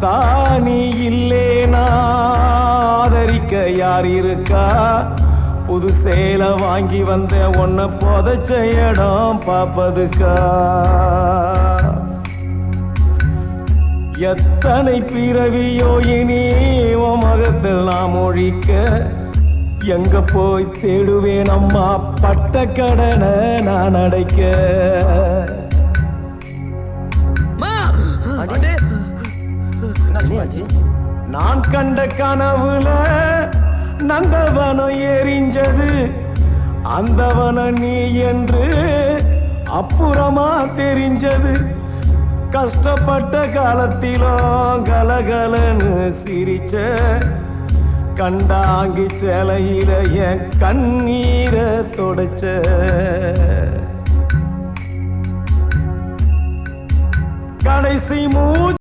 ஆத்தா நீ இல்லேனா ஆதரிக்க யார் இருக்கா? புது சேலை வாங்கி வந்த உன்னை புதைச்ச இடம் பாப்பதுக்கா? எத்தனை பிறவியோ இனி உன் மகத்தில் நாம் ஒழிக்க, எங்க போய் தேடுவேன் அம்மா பட்ட கடனை நான் அடைக்க. நான் கண்ட கனவுல நந்தவனம் எரிஞ்சது, அந்தவனம் நீ என்று அப்புறமா தெரிஞ்சது. கஷ்டப்பட்ட காலத்திலும் கலகலன்னு சிரிச்ச, கண்டாங்கி சேலையில என் கண்ணீரை தொடச்ச. கடைசி